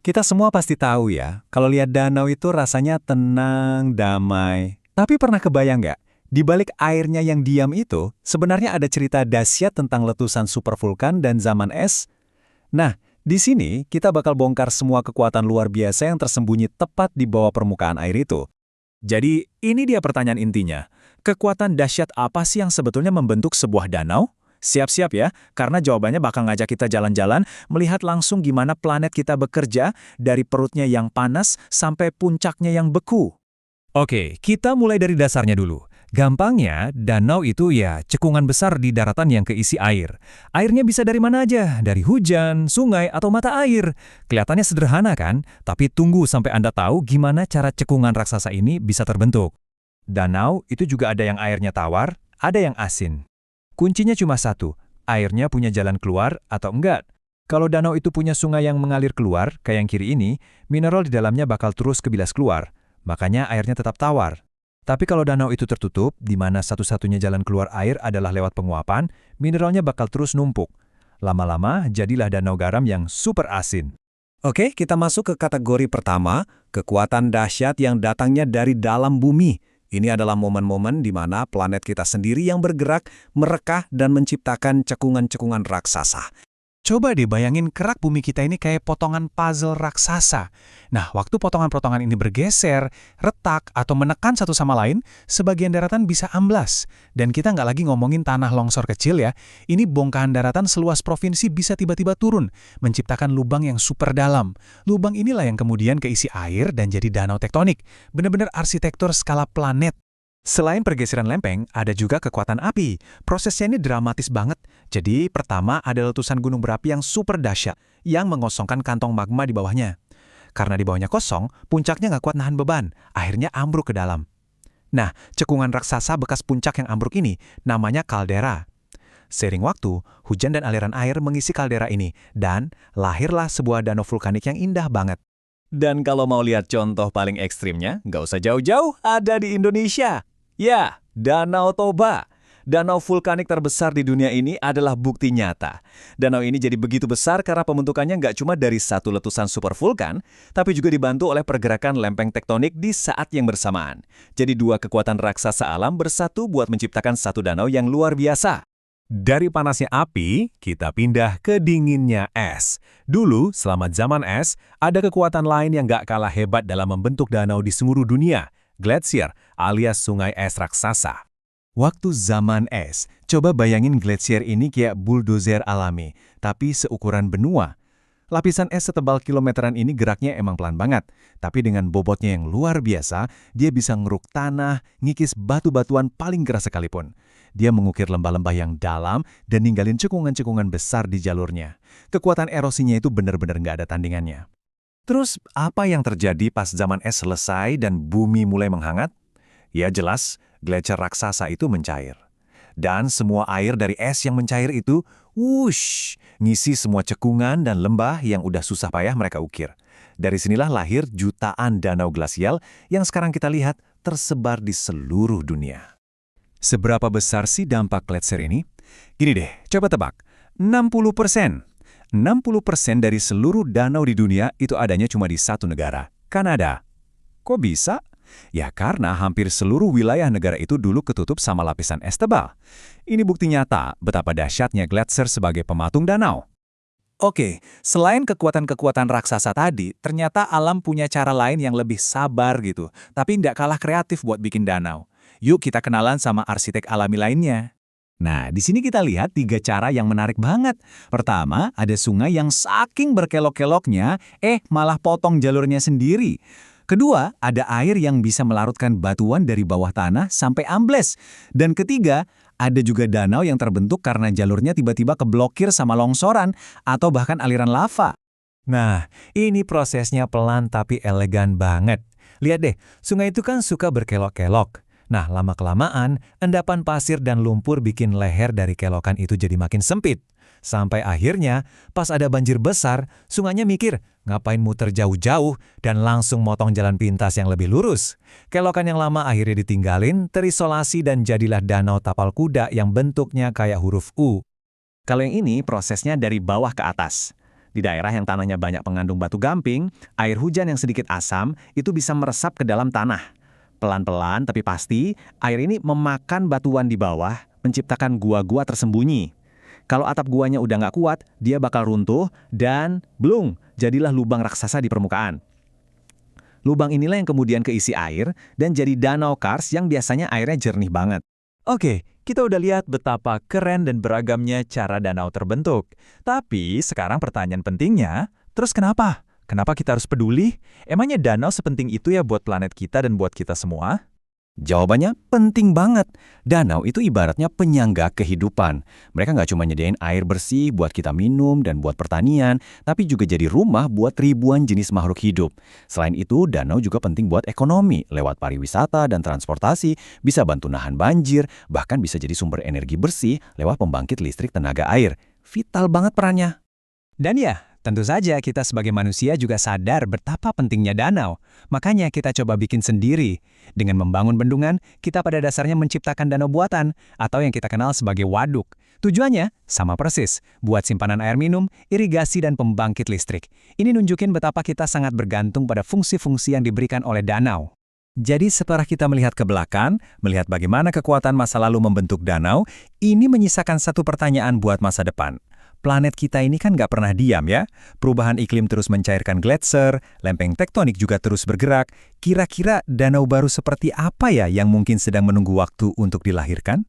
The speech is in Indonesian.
Kita semua pasti tahu ya, kalau lihat danau itu rasanya tenang, damai. Tapi pernah kebayang nggak? Di balik airnya yang diam itu, sebenarnya ada cerita dahsyat tentang letusan supervulkan dan zaman es. Nah, di sini kita bakal bongkar semua kekuatan luar biasa yang tersembunyi tepat di bawah permukaan air itu. Jadi, ini dia pertanyaan intinya. Kekuatan dahsyat apa sih yang sebetulnya membentuk sebuah danau? Siap-siap ya, karena jawabannya bakal ngajak kita jalan-jalan, melihat langsung gimana planet kita bekerja, dari perutnya yang panas sampai puncaknya yang beku. Oke, kita mulai dari dasarnya dulu. Gampangnya, danau itu ya cekungan besar di daratan yang keisi air. Airnya bisa dari mana aja, dari hujan, sungai, atau mata air. Kelihatannya sederhana kan? Tapi tunggu sampai Anda tahu gimana cara cekungan raksasa ini bisa terbentuk. Danau itu juga ada yang airnya tawar, ada yang asin. Kuncinya cuma satu, airnya punya jalan keluar atau enggak. Kalau danau itu punya sungai yang mengalir keluar, kayak yang kiri ini, mineral di dalamnya bakal terus kebilas keluar. Makanya airnya tetap tawar. Tapi kalau danau itu tertutup, di mana satu-satunya jalan keluar air adalah lewat penguapan, mineralnya bakal terus numpuk. Lama-lama, jadilah danau garam yang super asin. Oke, kita masuk ke kategori pertama, kekuatan dahsyat yang datangnya dari dalam bumi. Ini adalah momen-momen di mana planet kita sendiri yang bergerak, merekah, dan menciptakan cekungan-cekungan raksasa. Coba deh bayangin kerak bumi kita ini kayak potongan puzzle raksasa. Nah, waktu potongan-potongan ini bergeser, retak, atau menekan satu sama lain, sebagian daratan bisa amblas. Dan kita nggak lagi ngomongin tanah longsor kecil ya, ini bongkahan daratan seluas provinsi bisa tiba-tiba turun, menciptakan lubang yang super dalam. Lubang inilah yang kemudian keisi air dan jadi danau tektonik. Benar-benar arsitektur skala planet. Selain pergeseran lempeng, ada juga kekuatan api. Prosesnya ini dramatis banget. Jadi, pertama ada letusan gunung berapi yang super dahsyat, yang mengosongkan kantong magma di bawahnya. Karena di bawahnya kosong, puncaknya nggak kuat nahan beban, akhirnya ambruk ke dalam. Nah, cekungan raksasa bekas puncak yang ambruk ini namanya kaldera. Seiring waktu, hujan dan aliran air mengisi kaldera ini, dan lahirlah sebuah danau vulkanik yang indah banget. Dan kalau mau lihat contoh paling ekstrimnya, nggak usah jauh-jauh, ada di Indonesia. Ya, Danau Toba. Danau vulkanik terbesar di dunia ini adalah bukti nyata. Danau ini jadi begitu besar karena pembentukannya nggak cuma dari satu letusan supervulkan, tapi juga dibantu oleh pergerakan lempeng tektonik di saat yang bersamaan. Jadi dua kekuatan raksasa alam bersatu buat menciptakan satu danau yang luar biasa. Dari panasnya api, kita pindah ke dinginnya es. Dulu, selama zaman es, ada kekuatan lain yang gak kalah hebat dalam membentuk danau di seluruh dunia, glasier alias sungai es raksasa. Waktu zaman es, coba bayangin glasier ini kayak bulldozer alami, tapi seukuran benua. Lapisan es setebal kilometeran ini geraknya emang pelan banget, tapi dengan bobotnya yang luar biasa, dia bisa ngeruk tanah, ngikis batu-batuan paling keras sekalipun. Dia mengukir lembah-lembah yang dalam dan ninggalin cekungan-cekungan besar di jalurnya. Kekuatan erosinya itu benar-benar nggak ada tandingannya. Terus, apa yang terjadi pas zaman es selesai dan bumi mulai menghangat? Ya jelas, gletser raksasa itu mencair. Dan semua air dari es yang mencair itu, wush, ngisi semua cekungan dan lembah yang udah susah payah mereka ukir. Dari sinilah lahir jutaan danau glasial yang sekarang kita lihat tersebar di seluruh dunia. Seberapa besar sih dampak gletser ini? Gini deh, coba tebak. 60%. 60% dari seluruh danau di dunia itu adanya cuma di satu negara, Kanada. Kok bisa? Ya karena hampir seluruh wilayah negara itu dulu ketutup sama lapisan es tebal. Ini bukti nyata betapa dahsyatnya gletser sebagai pematung danau. Oke, selain kekuatan-kekuatan raksasa tadi, ternyata alam punya cara lain yang lebih sabar gitu, tapi nggak kalah kreatif buat bikin danau. Yuk kita kenalan sama arsitek alami lainnya. Nah, di sini kita lihat 3 cara yang menarik banget. Pertama, ada sungai yang saking berkelok-keloknya, malah potong jalurnya sendiri. Kedua, ada air yang bisa melarutkan batuan dari bawah tanah sampai ambles. Dan ketiga, ada juga danau yang terbentuk karena jalurnya tiba-tiba keblokir sama longsoran atau bahkan aliran lava. Nah, ini prosesnya pelan tapi elegan banget. Lihat deh, sungai itu kan suka berkelok-kelok. Nah, lama-kelamaan, endapan pasir dan lumpur bikin leher dari kelokan itu jadi makin sempit. Sampai akhirnya, pas ada banjir besar, sungainya mikir, ngapain muter jauh-jauh dan langsung motong jalan pintas yang lebih lurus. Kelokan yang lama akhirnya ditinggalin, terisolasi dan jadilah danau tapal kuda yang bentuknya kayak huruf U. Kalau yang ini prosesnya dari bawah ke atas. Di daerah yang tanahnya banyak pengandung batu gamping, air hujan yang sedikit asam itu bisa meresap ke dalam tanah. Pelan-pelan tapi pasti, air ini memakan batuan di bawah, menciptakan gua-gua tersembunyi. Kalau atap guanya udah nggak kuat, dia bakal runtuh dan blung, jadilah lubang raksasa di permukaan. Lubang inilah yang kemudian keisi air dan jadi danau kars yang biasanya airnya jernih banget. Oke, kita udah lihat betapa keren dan beragamnya cara danau terbentuk. Tapi sekarang pertanyaan pentingnya, terus kenapa? Kenapa kita harus peduli? Emangnya danau sepenting itu ya buat planet kita dan buat kita semua? Jawabannya penting banget. Danau itu ibaratnya penyangga kehidupan. Mereka nggak cuma nyediain air bersih buat kita minum dan buat pertanian, tapi juga jadi rumah buat ribuan jenis makhluk hidup. Selain itu, danau juga penting buat ekonomi. Lewat pariwisata dan transportasi, bisa bantu nahan banjir, bahkan bisa jadi sumber energi bersih lewat pembangkit listrik tenaga air. Vital banget perannya. Dan ya, tentu saja kita sebagai manusia juga sadar betapa pentingnya danau. Makanya kita coba bikin sendiri. Dengan membangun bendungan, kita pada dasarnya menciptakan danau buatan, atau yang kita kenal sebagai waduk. Tujuannya sama persis, buat simpanan air minum, irigasi, dan pembangkit listrik. Ini nunjukin betapa kita sangat bergantung pada fungsi-fungsi yang diberikan oleh danau. Jadi setelah kita melihat ke belakang, melihat bagaimana kekuatan masa lalu membentuk danau, ini menyisakan satu pertanyaan buat masa depan. Planet kita ini kan nggak pernah diam ya. Perubahan iklim terus mencairkan gletser, lempeng tektonik juga terus bergerak. Kira-kira danau baru seperti apa ya yang mungkin sedang menunggu waktu untuk dilahirkan?